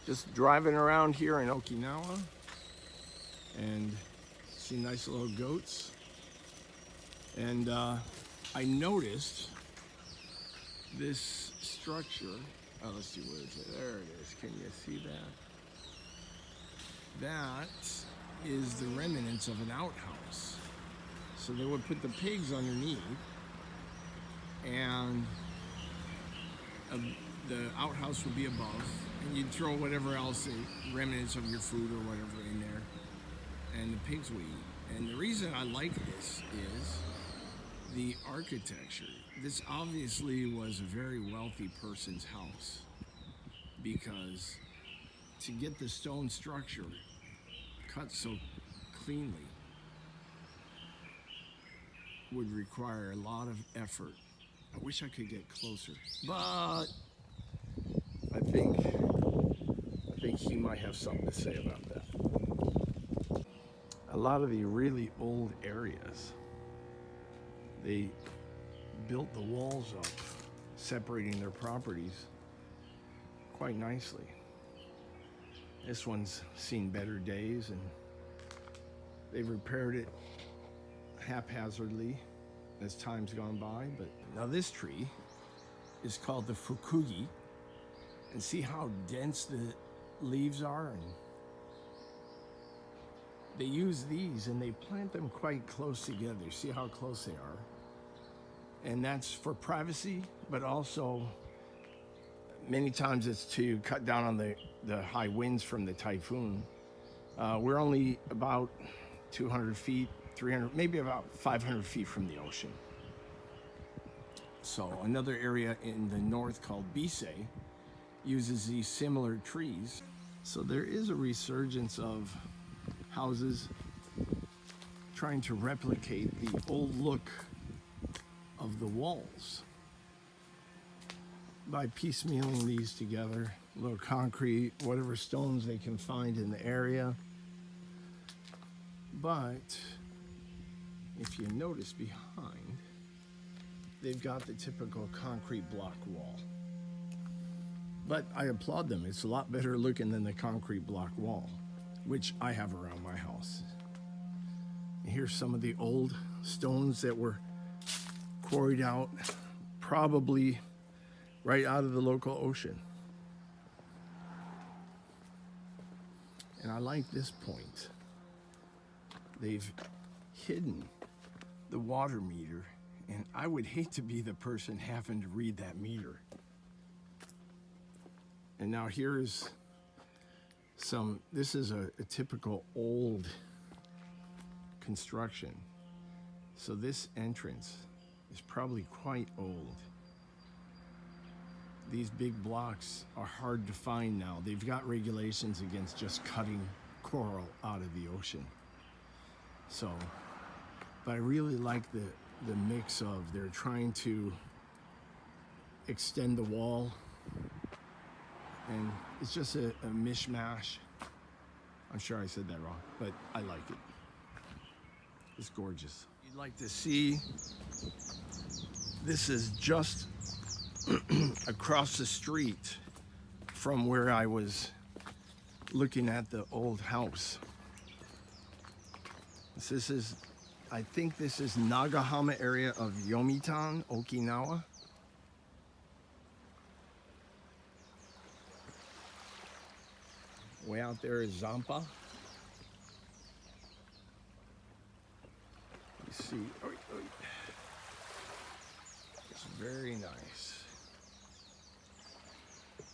Just driving around here in Okinawa and see nice little goats. And I noticed this structure. Oh, let's see, where is it? There it is. Can you see that? That is the remnants of an outhouse. So they would put the pigs underneath, and the outhouse would be above, and you'd throw whatever else, remnants of your food or whatever in there, and the pigs would eat. And the reason I like this is the architecture. This obviously was a very wealthy person's house, because to get the stone structure cut so cleanly would require a lot of effort. I wish I could get closer, but I think he might have something to say about that. A lot of the really old areas, they built the walls up, separating their properties quite nicely. This one's seen better days, and they've repaired it haphazardly as time's gone by. But now this tree is called the fukugi, and see how dense the leaves are, and they use these and they plant them quite close together. See how close they are, and that's for privacy, but also many times it's to cut down on the high winds from the typhoon. We're only about 200 feet, 300, maybe about 500 feet from the ocean. So another area in the north called Bisei uses these similar trees. So there is a resurgence of houses trying to replicate the old look of the walls by piecemealing these together, little concrete, whatever stones they can find in the area. But if you notice behind, they've got the typical concrete block wall. But I applaud them. It's a lot better looking than the concrete block wall, which I have around my house. And here's some of the old stones that were quarried out, probably right out of the local ocean. And I like this point. They've hidden the water meter, and I would hate to be the person having to read that meter. And now here's this is a typical old construction. So this entrance is probably quite old. These big blocks are hard to find now. They've got regulations against just cutting coral out of the ocean. So, but I really like the mix of, they're trying to extend the wall, and it's just a mishmash. I'm sure I said that wrong, but I like it. It's gorgeous. You'd like to see, this is just across the street from where I was looking at the old house. This is, I think this is Nagahama area of Yomitan, Okinawa. Way out there is Zampa. You see, it's very nice.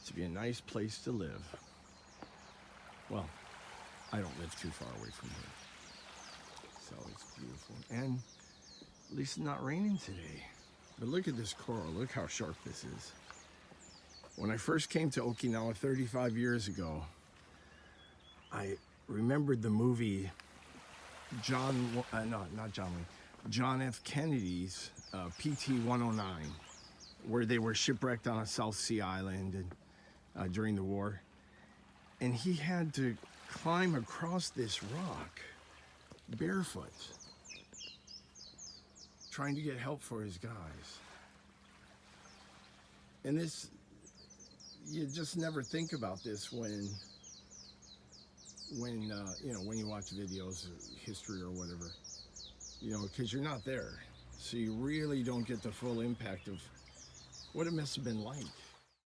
To be a nice place to live. Well, I don't live too far away from here, so it's beautiful. And at least it's not raining today. But look at this coral. Look how sharp this is. When I first came to Okinawa 35 years ago, I remembered the movie John F. Kennedy's PT-109, where they were shipwrecked on a South Sea island and during the war. And he had to climb across this rock barefoot, trying to get help for his guys. And this you just never think about this when you know, when you watch videos or history or whatever, you know, because you're not there, so you really don't get the full impact of what it must have been like.